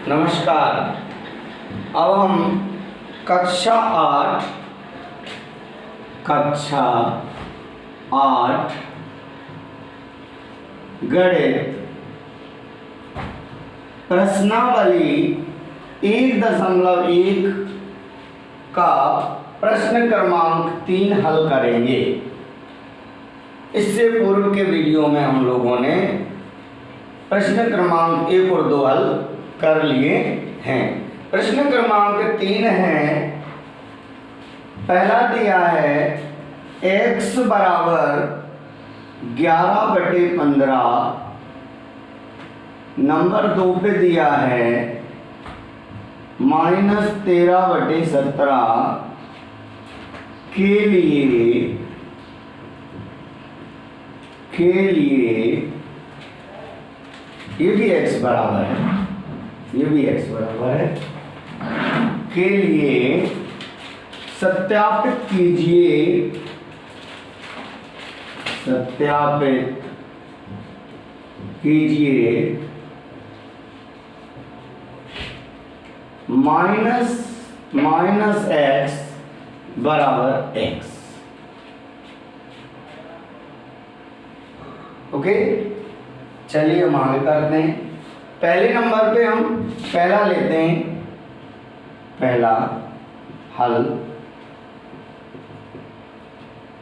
नमस्कार। अब हम कक्षा आठ गणित प्रश्नावली 1.1 का प्रश्न क्रमांक 3 हल करेंगे। इससे पूर्व के वीडियो में हम लोगों ने प्रश्न क्रमांक 1 और 2 हल कर लिए हैं। प्रश्न क्रमांक 3 है, पहला दिया है x बराबर 11/15, नंबर 2 पे दिया है -13/17 के लिए ये भी x बराबर है, के लिए सत्यापित कीजिए माइनस x बराबर x। ओके, चलिए हम आगे करते हैं। पहले नंबर पे हम पहला लेते हैं, पहला हल।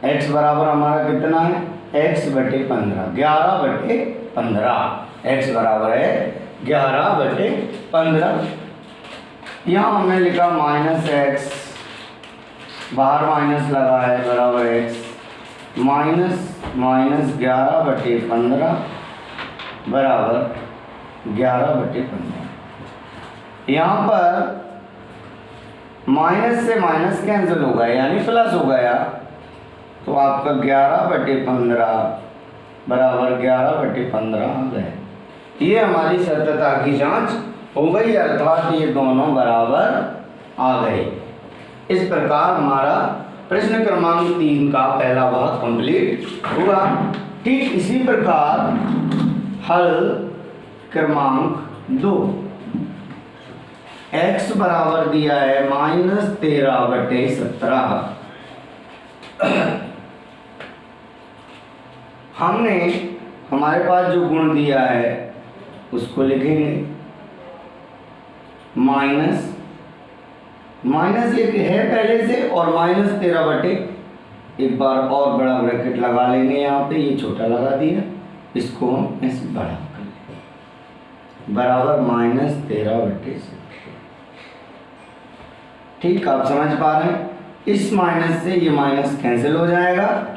x बराबर हमारा कितना है, x/15, 11/15। x बराबर है 11/15। यहाँ हमने लिखा -x, बाहर माइनस लगा है, बराबर x, -11/15 बराबर 11/15। यहाँ पर माइनस से माइनस कैंसिल हो गया, यानी प्लस हो गया, तो आपका 11/15 बराबर 11/15 आ गए। ये हमारी सत्यता की जांच हो गई, अर्थात ये दोनों बराबर आ गए। इस प्रकार हमारा प्रश्न क्रमांक 3 का पहला भाग कंप्लीट हुआ। ठीक इसी प्रकार हल क्रमांक 2, x बराबर दिया है -13/17। हमने हमारे पास जो गुण दिया है उसको लिखेंगे। माइनस एक है पहले से, और -13/, एक बार और बड़ा ब्रैकेट लगा लेंगे यहाँ पे, ये छोटा लगा दिया, इसको हम ऐसे बड़ा कर लेंगे, बराबर -13/17। ठीक, आप समझ पा रहे हैं। इस माइनस से ये माइनस कैंसिल हो जाएगा,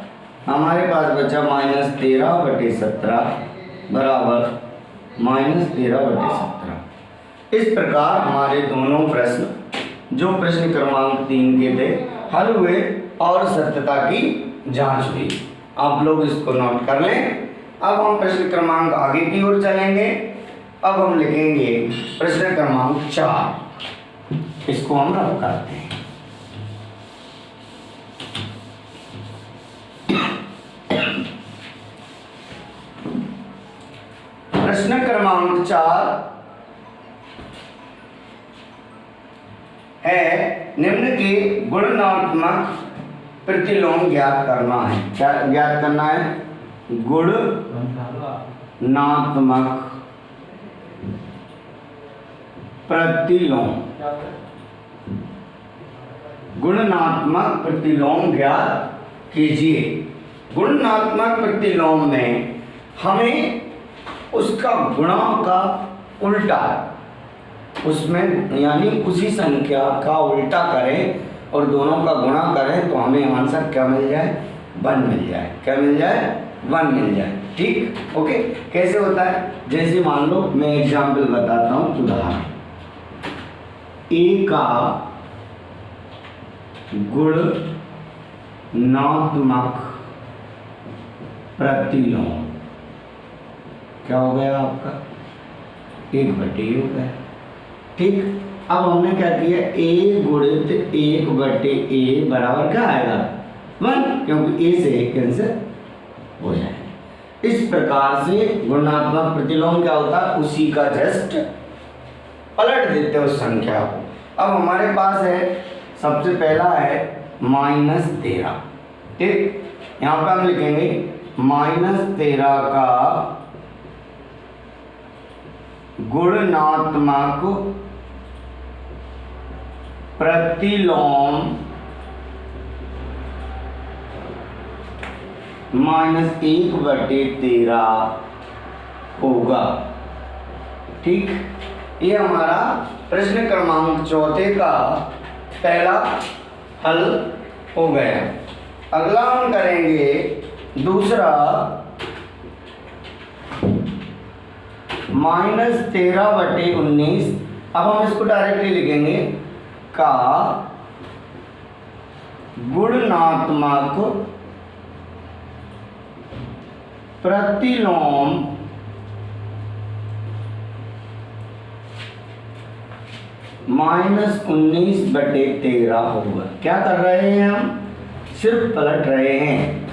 हमारे पास बचा -13/17 बराबर -13/17। इस प्रकार हमारे दोनों प्रश्न, जो प्रश्न क्रमांक 3 के थे, हल हुए और सत्यता की जांच हुई। आप लोग इसको नोट कर लें। अब हम प्रश्न क्रमांक आगे की ओर चलेंगे। अब हम लिखेंगे प्रश्न क्रमांक 4, इसको हम रफ करते हैं। प्रश्न क्रमांक 4 है, निम्न के गुणात्मक प्रतिलोम ज्ञात करना है। क्या ज्ञात करना है? गुणात्मक प्रतिलोम। गुणात्मक प्रतिलोम ज्ञात कीजिए। गुणात्मक प्रतिलोम में हमें उसका गुणा का उल्टा, उसमें यानी उसी संख्या का उल्टा करें और दोनों का गुणा करें तो हमें आंसर क्या मिल जाए? 1 मिल जाए। क्या मिल जाए? 1 मिल जाए। ठीक, ओके। कैसे होता है? जैसे मान लो मैं एग्जाम्पल बताता हूँ, उदाहरण। a का गुणात्मक प्रतिलोम क्या हो गया आपका? 1/a हो गया। ठीक, अब हमने क्या किया, a गुणित 1/a बराबर क्या आएगा? 1, क्योंकि a से a कैंसिल हो जाए। इस प्रकार से गुणात्मक प्रतिलोम क्या होता है? उसी का जस्ट पलट देते हैं उस संख्या को। अब हमारे पास है, सबसे पहला है -13, ठीक। यहाँ पे हम लिखेंगे -13 का गुणनात्मक प्रतिलोम -1/13 होगा, ठीक। ये हमारा प्रश्न क्रमांक 4 का पहला हल हो गया। अगला हम करेंगे दूसरा, -13/19। अब हम इसको डायरेक्टली लिखेंगे का गुणनात्मक प्रतिलोम -19/13 होगा। क्या कर रहे हैं हम? सिर्फ पलट रहे हैं।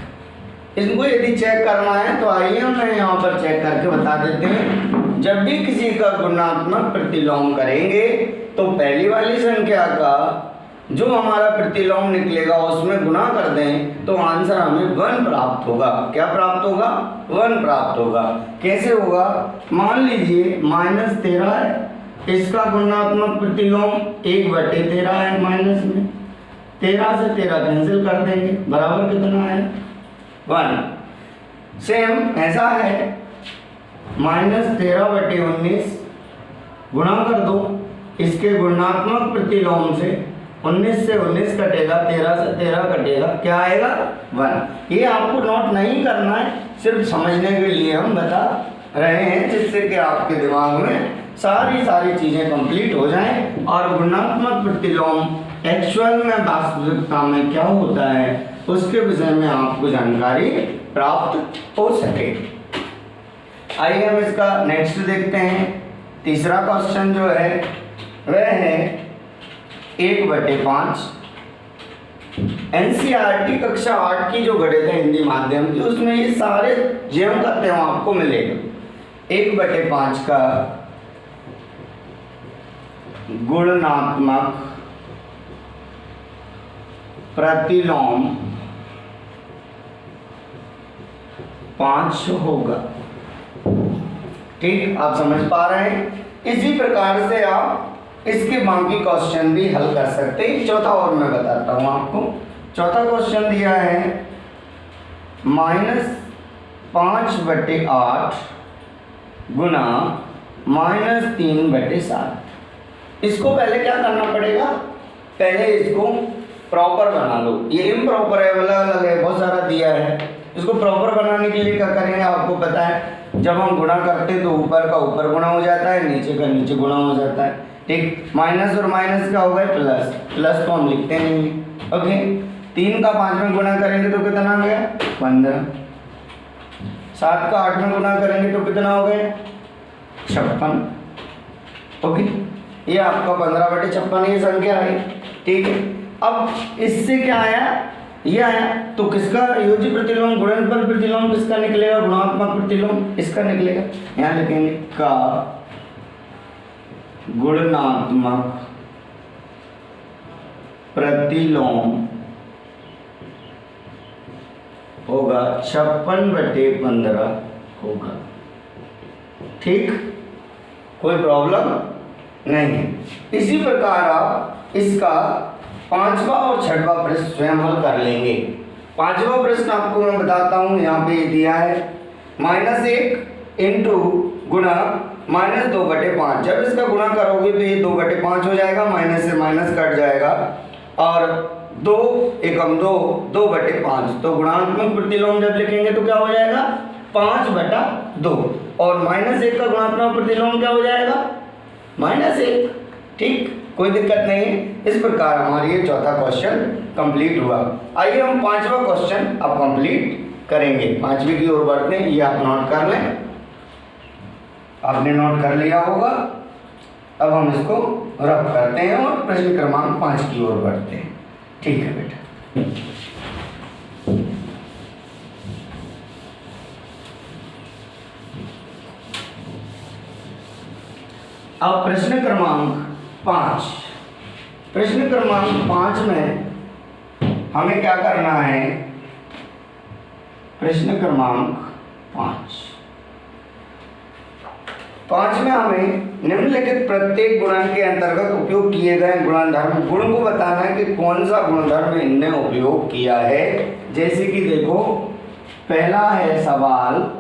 इसको यदि चेक करना है तो आइए हम यहाँ पर चेक करके बता देते हैं। जब भी किसी का गुणात्मक प्रतिलोम करेंगे तो पहली वाली संख्या का जो हमारा प्रतिलोम निकलेगा उसमें गुणा कर दें तो आंसर हमें 1 प्राप्त होगा। क्या प्राप्त होगा? 1 प्राप्त होगा। कैसे होगा? मान लीजिए -13 है, इसका गुणात्मक प्रतिलोम 1/13 है, माइनस में 13 से 13 कैंसिल कर देंगे, बराबर कितना है? 1। सेम ऐसा है, -13/19 गुणा कर दो, इसके गुणात्मक प्रतिलोम से 19 से 19 कटेगा, 13 से 13 कटेगा, क्या आएगा? 1। ये आपको नोट नहीं करना है, सिर्फ समझने के लिए हम बता रहे हैं, जिससे कि आपके दिमाग में सारी चीज़ें कंप्लीट हो जाएं और गुणात्मक प्रतिलोम एक्चुअल में वास्तविकता में क्या होता है उसके विषय में आपको जानकारी प्राप्त हो सके। आइए हम इसका नेक्स्ट देखते हैं। तीसरा क्वेश्चन जो है वह है 1/5। NCERT कक्षा 8 की जो गणित है हिंदी माध्यम की, उसमें ये सारे जेम का तेम आपको मिलेगा। 1/5 का गुणनात्मक प्रतिलोम 5 होगा, ठीक। आप समझ पा रहे हैं? इसी प्रकार से आप इसके बाकी क्वेश्चन भी हल कर सकते हैं। चौथा और मैं बताता हूं आपको। चौथा क्वेश्चन दिया है -5/8 गुना -3/7। इसको पहले क्या करना पड़ेगा? पहले इसको प्रॉपर बना लो। ये इम्प्रॉपर है, अलग है, बहुत सारा दिया है। इसको प्रॉपर बनाने के लिए क्या करेंगे आपको पता है, जब हम गुणा करते हैं तो ऊपर का ऊपर गुणा हो जाता है, नीचे का नीचे गुणा हो जाता है, ठीक। माइनस और माइनस क्या हो गए? प्लस। प्लस तो हम लिखते नहीं है, ओके। 3 का 5 में गुणा करेंगे तो कितना आ गया? 15। 7 का 8 में गुणा करेंगे तो कितना हो गया? 56, ओके। ये आपका 15/56 ये संख्या है, ठीक है। अब इससे क्या आया? ये आया, तो किसका योजी प्रतिलोम गुणनफल प्रतिलोम किसका निकलेगा? गुणात्मक प्रतिलोम इसका निकलेगा। यहाँ लिखेंगे का गुणात्मक प्रतिलोम होगा 56/15 होगा, ठीक। कोई प्रॉब्लम नहीं है। इसी प्रकार आप इसका 5वां और 6वां प्रश्न स्वयं हल कर लेंगे। 5वां प्रश्न आपको मैं बताता हूँ, यहाँ पे दिया है -1 इंटू गुणा -2/5। जब इसका गुणा करोगे तो ये 2/5 हो जाएगा, माइनस से माइनस कट जाएगा और 2 एकम 2, 2/5। तो गुणात्मक प्रतिलोम जब लिखेंगे तो क्या हो जाएगा? 5/2। और -1 का गुणात्मक प्रतिलोम क्या हो जाएगा? -1, ठीक। कोई दिक्कत नहीं है। इस प्रकार हमारी ये चौथा क्वेश्चन कंप्लीट हुआ। आइए हम 5वां क्वेश्चन अब कंप्लीट करेंगे। 5वीं की ओर बढ़ते हैं, ये आप नोट कर लें। आपने नोट कर लिया होगा। अब हम इसको रफ करते हैं और प्रश्न क्रमांक 5 की ओर बढ़ते हैं, ठीक है बेटा। अब प्रश्न क्रमांक 5। प्रश्न क्रमांक 5 में हमें क्या करना है? प्रश्न क्रमांक 5 में हमें निम्नलिखित प्रत्येक गुणन के अंतर्गत उपयोग किए गए गुणधर्म गुण को बताना है कि कौन सा गुणधर्म इनने उपयोग किया है। जैसे कि देखो, पहला है सवाल,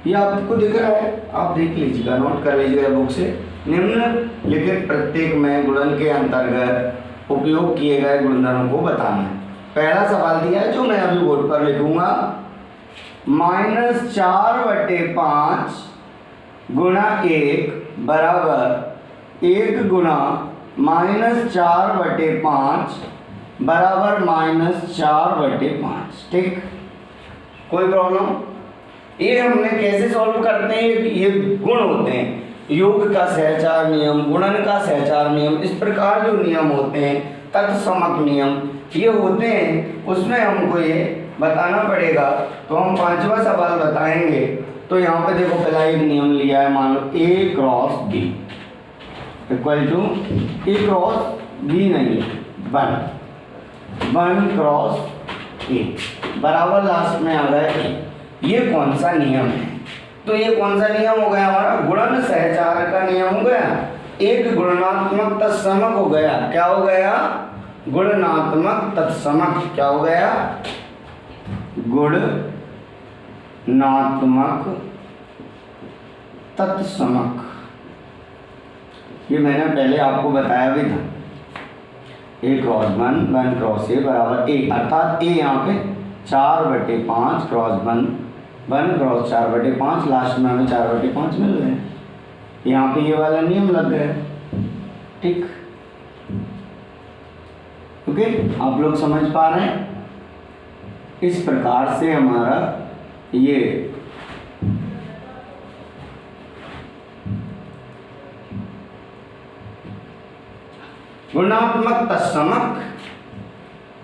ये आपको दिख रहा है, आप देख लीजिएगा, नोट कर लीजिएगा बुक से। निम्नलिखित प्रत्येक में गुणन के अंतर्गत उपयोग किए गए गुणधर्म को बताना है। पहला सवाल दिया है जो मैं अभी बोर्ड पर लिखूंगा, -4/5 गुणा 1 बराबर 1 गुणा -4/5 बराबर -4/5। ठीक, कोई प्रॉब्लम? ये हमने कैसे सॉल्व करते हैं? ये गुण होते हैं, योग का सहचार नियम, गुणन का सहचार नियम, इस प्रकार जो नियम होते हैं, तत्समक नियम, ये होते हैं। उसमें हमको ये बताना पड़ेगा। तो हम 5वां सवाल बताएंगे। तो यहाँ पे देखो, पहला एक नियम लिया है, मान लो A cross B equal to A cross B नहीं, 1 क्रॉस A बराबर लास्ट में आ गया A। ये कौन सा नियम है? तो ये कौन सा नियम हो गया? हमारा गुणन सहचार का नियम हो गया। एक गुणनात्मक तत्समक हो गया। क्या हो गया? गुणनात्मक तत्समक। क्या हो गया? गुणनात्मक तत्समक। ये मैंने पहले आपको बताया भी था। A क्रॉस 1 क्रॉस A बराबर A, अर्थात A यहाँ पे 4/5 क्रॉस 1 क्रॉस 4/5, लास्ट में हमें 4/5 मिल गए। यहाँ पे ये वाला नियम लग गया। ठीक, ओके, आप लोग समझ पा रहे हैं? इस प्रकार से हमारा ये गुणात्मक तत्समक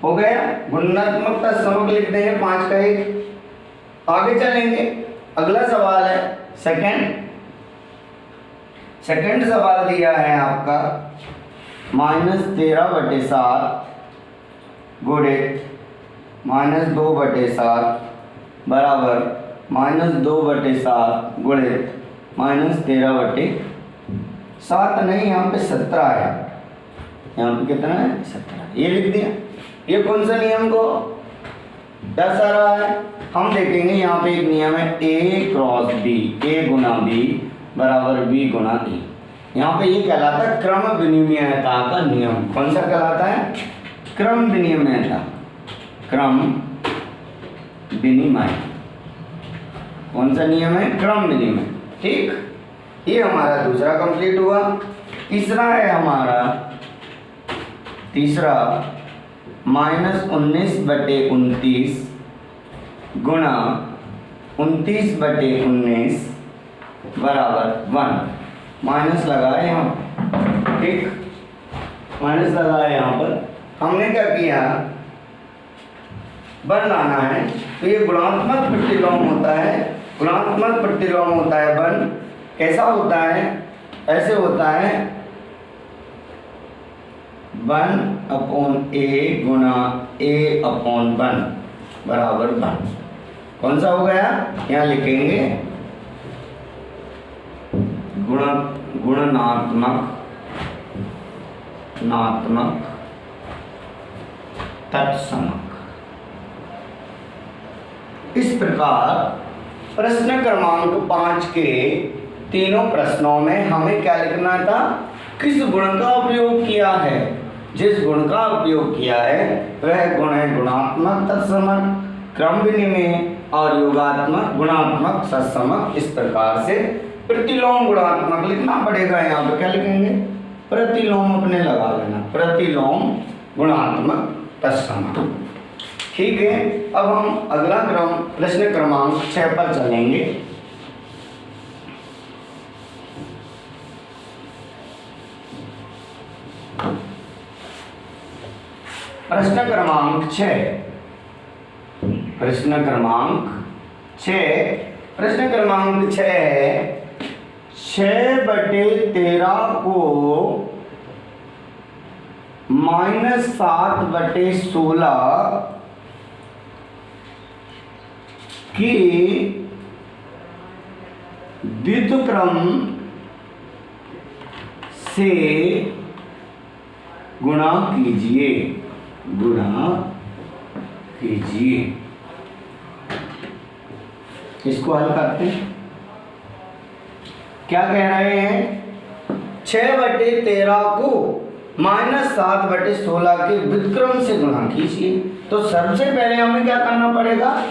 हो गया। गुणात्मक तत्समक लिख देंगे 5 का 1। आगे चलेंगे, अगला सवाल है सेकंड सवाल दिया है आपका -13/7 गुणित -2/7 बराबर -2/7 गुणित -13/7 नहीं, यहाँ पे 17 है। यहाँ पे कितना है? 17। ये लिख दिया। ये कौन सा नियम को दर्शा रहा है? हम देखेंगे यहाँ पे एक नियम है A cross B, A Guna B बराबर B गुना E। यहाँ पे ये कहलाता है क्रम विनिमयता का नियम। कौन सा कहलाता है? क्रम विनिमयता। क्रम विनिमय कौन सा नियम है? क्रम विनिमय। ठीक, ये हमारा दूसरा कंप्लीट हुआ। तीसरा है हमारा -19/29 गुणा 29/19 बराबर 1। माइनस लगाए यहाँ, ठीक, माइनस लगाए यहाँ पर। हमने क्या किया? बन लाना है। तो ये गुणात्मक प्रतिलोम होता है। गुणात्मक प्रतिलोम होता है बन। कैसा होता है? ऐसे होता है 1/A गुणा A/1 बराबर 1। कौन सा हो गया? यहाँ लिखेंगे गुणनात्मक तत्समक। इस प्रकार प्रश्न क्रमांक 5 के तीनों प्रश्नों में हमें क्या लिखना था? किस गुण का उपयोग किया है? जिस गुण का उपयोग किया है वह गुण है गुणात्मक तत्समक, क्रम विनिमय और योगात्मक गुणात्मक तत्समक। इस प्रकार से प्रतिलोम गुणात्मक लिखना पड़ेगा। यहाँ पे क्या लिखेंगे? प्रतिलोम अपने लगा लेना, प्रतिलोम गुणात्मक तत्समक। ठीक है, अब हम अगला प्रश्न क्रमांक 6 पर चलेंगे। प्रश्न क्रमांक 6 है 6/13 को -7/16 की व्युत्क्रम से गुणा कीजिए, इसको हल करते हैं। क्या कह रहे हैं? 6/13 को -7/16 के व्युत्क्रम से गुणा कीजिए। तो सबसे पहले हमें क्या करना पड़ेगा?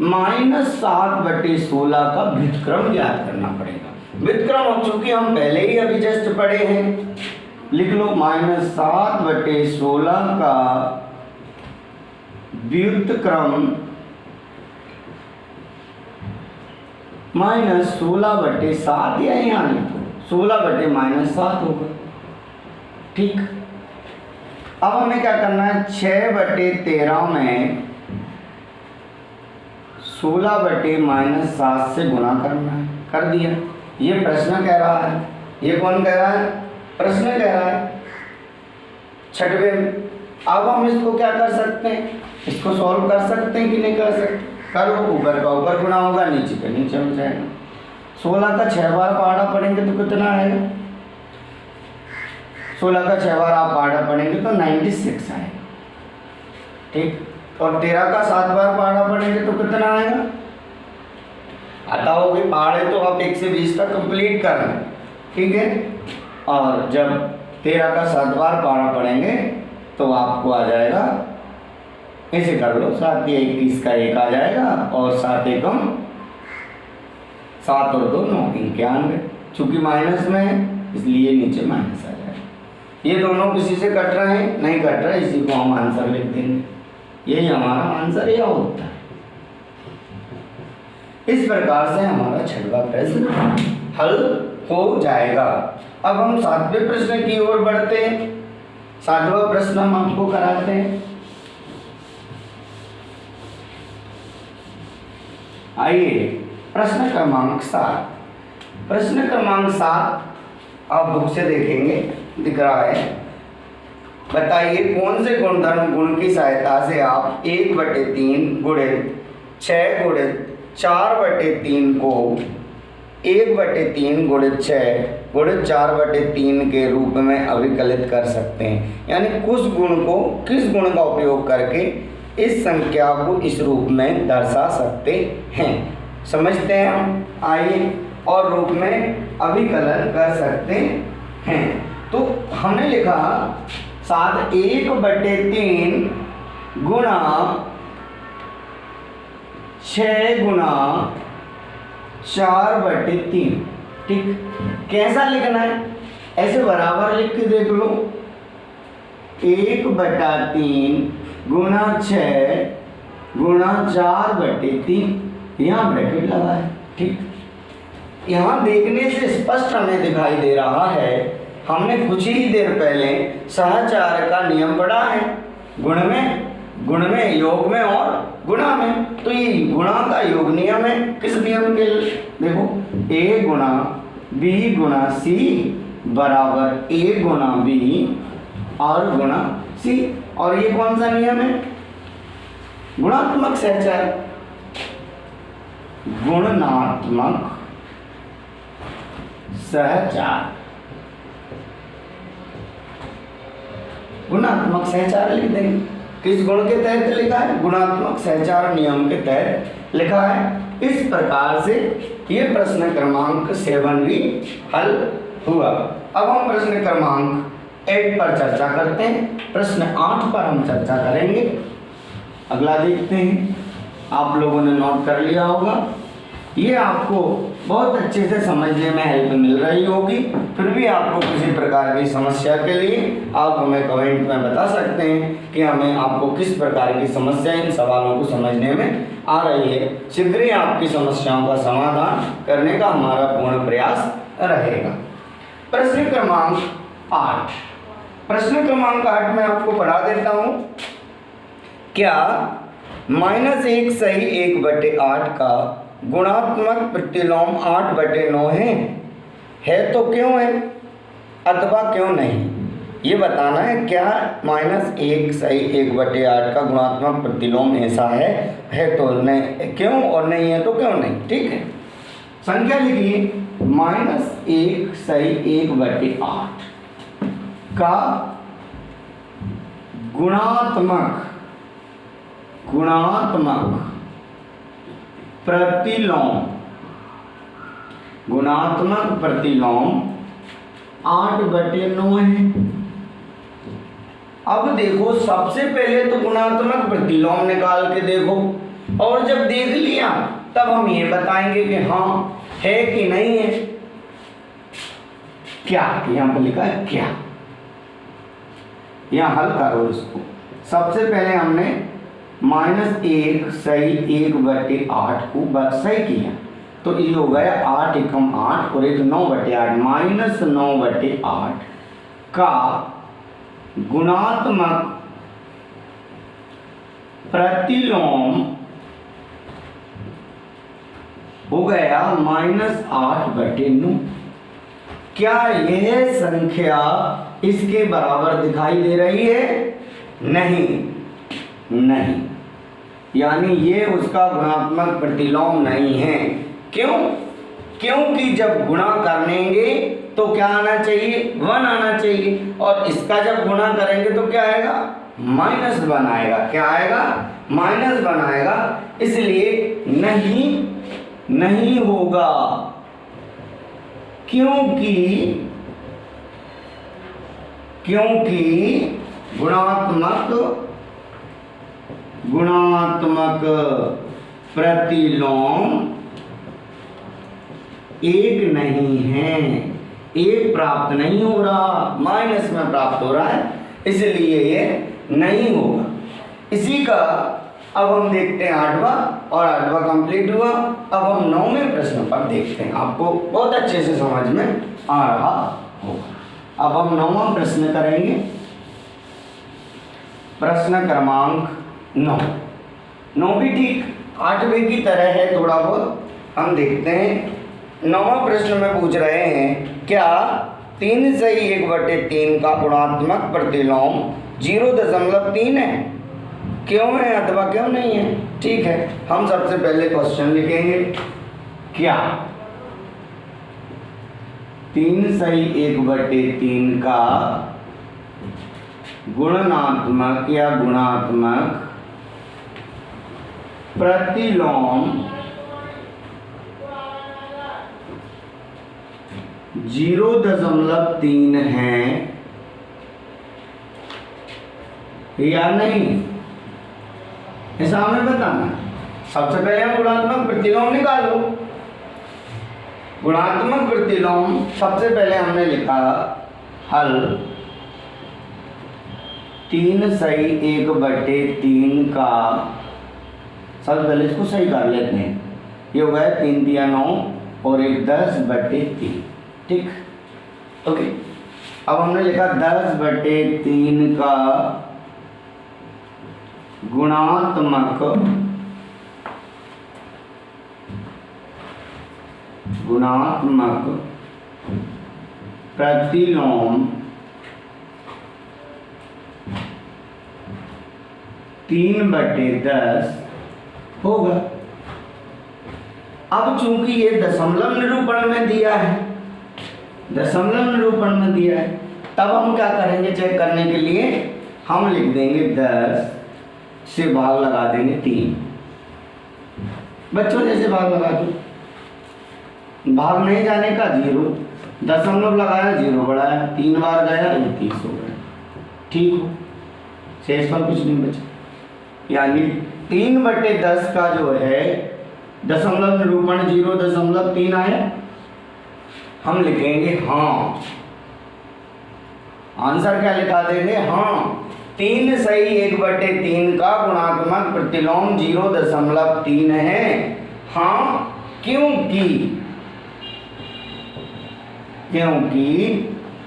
-7/16 का व्युत्क्रम ज्ञात करना पड़ेगा। व्युत्क्रम चूंकि हम पहले ही अभी जस्ट पढ़े हैं, लिख लो -7/16 का व्युत्क्रम -16/7 या यहाँ लिखो 16/-7 होगा। ठीक, अब हमें क्या करना है? 6/13 में 16/-7 से गुणा करना है। कर दिया। ये प्रश्न कह रहा है। ये कौन कह रहा है? प्रश्न कह रहा है 6वें में। अब हम इसको क्या कर सकते हैं? इसको सॉल्व कर सकते हैं कि नहीं कर सकते? कर लो। ऊपर का ऊपर गुणा होगा, नीचे का नीचे हो जाएगा। 16 का 6 बार पहाड़ा पढ़ेंगे तो कितना आएगा? 16 का 6 बार आप पहाड़ा पढ़ेंगे तो 96 आएगा। ठीक, और 13 का 7 बार पहाड़ा पढ़ेंगे तो कितना आएगा? आता होगी पहाड़े तो आप 1 से 20 तक कंप्लीट कर लें। ठीक है, और जब 13 का 7 बार पहाड़ा पढ़ेंगे तो आपको आ जाएगा, ऐसे कर लो, 7 या 21 का 1 आ जाएगा, और 7 एकम 7 और 2 9 91। चूंकि माइनस में है इसलिए नीचे माइनस आ जाएगा। ये दोनों किसी से कट रहे हैं? नहीं कट रहा, इसी को हम आंसर लिख देंगे। यही हमारा आंसर यह होता है। इस प्रकार से हमारा 6वां प्रश्न हल हो जाएगा। अब हम 7वें प्रश्न की ओर बढ़ते हैं। 7वां प्रश्न हम आपको कराते हैं। आइए, प्रश्न क्रमांक 7। प्रश्न क्रमांक 7 आप बुक से देखेंगे, दिख रहा है। बताइए कौन से गुणधर्म गुण की सहायता से आप 1/3 गुणित 6 गुणित 4/3 को 1/3 गुणित 6 गुणित 4/3 के रूप में अभिकलित कर सकते हैं। यानी किस गुण का उपयोग करके इस संख्या को इस रूप में दर्शा सकते हैं, समझते हैं हम। आइए, और रूप में अभिकलन कर सकते हैं। तो हमने लिखा 7 1/3 गुणा 6 गुणा 4/3। ठीक, कैसा लिखना है? ऐसे बराबर लिख के देख लो। 1/3 गुणा 6 गुणा 4/3, यहाँ ब्रैकेट लगा है। ठीक, यहाँ देखने से स्पष्ट हमें दिखाई दे रहा है, हमने कुछ ही देर पहले सहचार का नियम पढ़ा है। गुण में, योग में और गुणा में। तो ये गुणा का योग नियम है। किस नियम के? देखो, a गुणा b गुणा c बराबर a गुणा b और गुणा c। और ये कौन सा नियम है? गुणात्मक सहचार। गुणात्मक सहचार, गुणात्मक सहचार लिख देंगे। किस गुण के तहत लिखा है? गुणात्मक सहचार नियम के तहत लिखा है। इस प्रकार से ये प्रश्न क्रमांक 7 भी हल हुआ। अब हम प्रश्न क्रमांक 8 पर चर्चा करते हैं। प्रश्न 8 पर हम चर्चा करेंगे। अगला देखते हैं। आप लोगों ने नोट कर लिया होगा। ये आपको बहुत अच्छे से समझने में हेल्प मिल रही होगी। फिर भी आपको किसी प्रकार की समस्या के लिए आप हमें कमेंट में बता सकते हैं कि हमें आपको किस प्रकार की समस्या इन सवालों को समझने में आ रही है। शीघ्र ही आपकी समस्याओं का समाधान करने का हमारा पूर्ण प्रयास रहेगा। प्रश्न क्रमांक 8। प्रश्न क्रमांक 8 में आपको पढ़ा देता हूँ। क्या -1 सही 1/8 का गुणात्मक प्रतिलोम 8/9 है? है तो क्यों है अथवा क्यों नहीं, ये बताना है। क्या -1 सही 1/8 का गुणात्मक प्रतिलोम ऐसा है तो नहीं क्यों, और नहीं है तो क्यों नहीं। ठीक है, संख्या लिखिए -1 सही 1/8 का गुणात्मक प्रतिलोम 8/9 है। अब देखो, सबसे पहले तो गुणात्मक प्रतिलोम निकाल के देखो, और जब देख लिया तब हम ये बताएंगे कि हाँ है कि नहीं है। क्या यहाँ पर लिखा है क्या, यहाँ हल करो इसको। सबसे पहले हमने -1 सही 1/8 को सही किया, तो ये हो गया 8 एकम 8 और 9/8 -9/8 का गुणात्मक प्रतिलोम हो गया -8/9। क्या यह संख्या इसके बराबर दिखाई दे रही है? नहीं, यानी ये उसका गुणात्मक प्रतिलोम नहीं है। क्यों? क्योंकि जब गुणा करेंगे तो क्या आना चाहिए? 1 आना चाहिए, और इसका जब गुणा करेंगे तो क्या आएगा? -1 आएगा। क्या आएगा? -1 आएगा। इसलिए नहीं होगा, क्योंकि गुणात्मक प्रतिलोम 1 नहीं है, 1 प्राप्त नहीं हो रहा, माइनस में प्राप्त हो रहा है, इसलिए ये नहीं होगा। इसी का अब हम देखते हैं 8वां, और 8वां कंप्लीट हुआ। अब हम 9वें प्रश्न पर देखते हैं, आपको बहुत अच्छे से समझ में आ रहा होगा। अब हम 9वां प्रश्न करेंगे, प्रश्न क्रमांक 9 भी ठीक 8वें की तरह है, थोड़ा बहुत हम देखते हैं। 9वां प्रश्न में पूछ रहे हैं, क्या 3 सही 1/3 का गुणात्मक प्रतिलोम 0.3 है? क्यों है अथवा क्यों नहीं है? ठीक है, हम सबसे पहले क्वेश्चन लिखेंगे। क्या 3 सही 1/3 का गुणात्मक प्रतिलोम 0.3 है या नहीं, ऐसा हमें बताना। सबसे पहले हम गुणात्मक प्रतिलोम निकालो। गुणात्मक प्रतिलोम सबसे पहले हमने लिखा हल 3 सही 1/3 का, सबसे पहले इसको सही कर लेते हैं। ये हो गया 3 × 9 और 1 10/3। ठीक, ओके। अब हमने लिखा 10/3 का गुणात्मक प्रतिलोम 3/10 होगा। अब चूंकि ये दशमलव निरूपण में दिया है, तब हम क्या करेंगे चेक करने के लिए? हम लिख देंगे 10 से भाग लगा देंगे 3। बच्चों जैसे भाग लगा दो, भाग नहीं जाने का 0, दशमलव लगाया 0 बढ़ाया, 3 बार गया 30 हो गया। ठीक हो, शेष पर कुछ नहीं बचा। यानी 3/10 का जो है दशमलव निरूपण 0.3 आया। हम लिखेंगे हाँ, आंसर क्या लिखा देंगे? हाँ, 3 सही 1/3 का गुणात्मक प्रतिलोम 0.3 है। हाँ, क्योंकि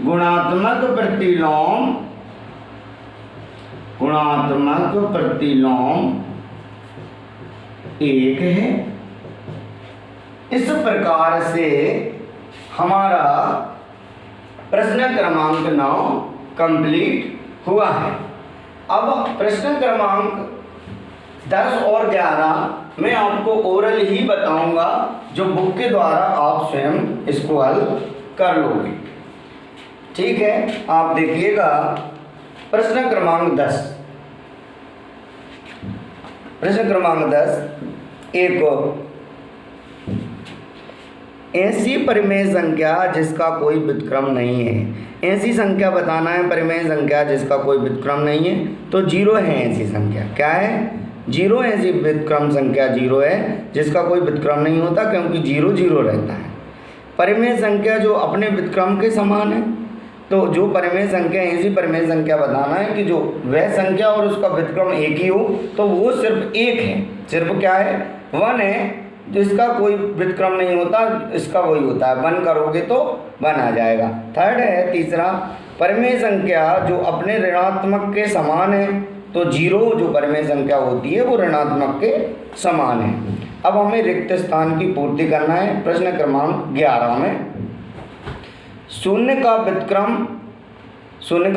गुणात्मक प्रतिलोम 1 है। इस प्रकार से हमारा प्रश्न क्रमांक 9 कंप्लीट हुआ है। अब प्रश्न क्रमांक 10 और 11 मैं आपको ओरल ही बताऊंगा, जो बुक के द्वारा आप स्वयं इसको हल कर लोगे। ठीक है, आप देखिएगा प्रश्न क्रमांक 10। प्रश्न क्रमांक 10 एक ऐसी परिमेय संख्या जिसका कोई व्युत्क्रम नहीं है। ऐसी संख्या बताना है, परिमेय संख्या जिसका कोई व्युत्क्रम नहीं है, तो 0 है ऐसी संख्या। क्या है? 0 ऐसी व्युत्क्रम संख्या 0 है जिसका कोई व्युत्क्रम नहीं होता, क्योंकि 0 0 रहता है। परिमेय संख्या जो अपने व्युत्क्रम के समान है, तो जो परिमेय संख्या, ऐसी परिमेय संख्या बताना है कि जो वह संख्या और उसका व्युत्क्रम एक ही हो, तो वो सिर्फ एक है। सिर्फ क्या है? 1 है, जिसका कोई व्युत्क्रम नहीं होता, इसका वही होता है। 1 करोगे तो 1 आ जाएगा। थर्ड है, तीसरा, परिमेय संख्या जो अपने ऋणात्मक के समान है, तो 0 जो परिमेय संख्या होती है वो ऋणात्मक के समान है। अब हमें रिक्त स्थान की पूर्ति करना है। प्रश्न क्रमांक 11 में शून्य का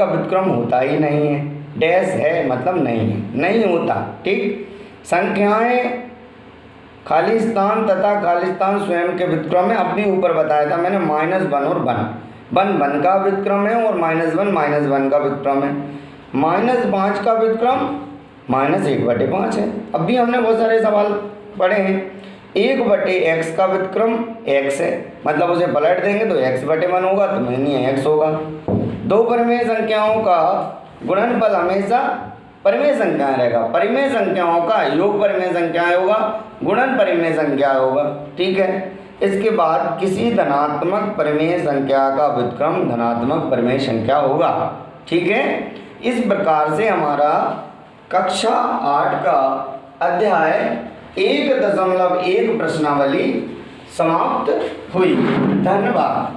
व्युत्क्रम होता ही नहीं है। डैश है मतलब नहीं है, नहीं होता। ठीक, संख्याएं खाली स्थान तथा खाली स्थान स्वयं के व्युत्क्रम है। अपने ऊपर बताया था मैंने, -1 और 1 का व्युत्क्रम है और -1 का व्युत्क्रम है। -5 का व्युत्क्रम -1/5 है। अब भी हमने बहुत सारे सवाल पढ़े हैं। 1/x का व्युत्क्रम x है, मतलब उसे पलट देंगे तो x/1 होगा, तो नहीं x होगा। 2 परिमेय संख्याओं का गुणनफल हमेशा परिमेय संख्या रहेगा। परिमेय संख्याओं का योग परिमेय संख्या होगा, गुणन परिमेय संख्या होगा। ठीक है, इसके बाद किसी धनात्मक परिमेय संख्या का व्युत्क्रम धनात्मक परिमेय संख्या होगा। ठीक है, इस प्रकार से हमारा कक्षा 8 का अध्याय 1.1 प्रश्नावली समाप्त हुई। धन्यवाद।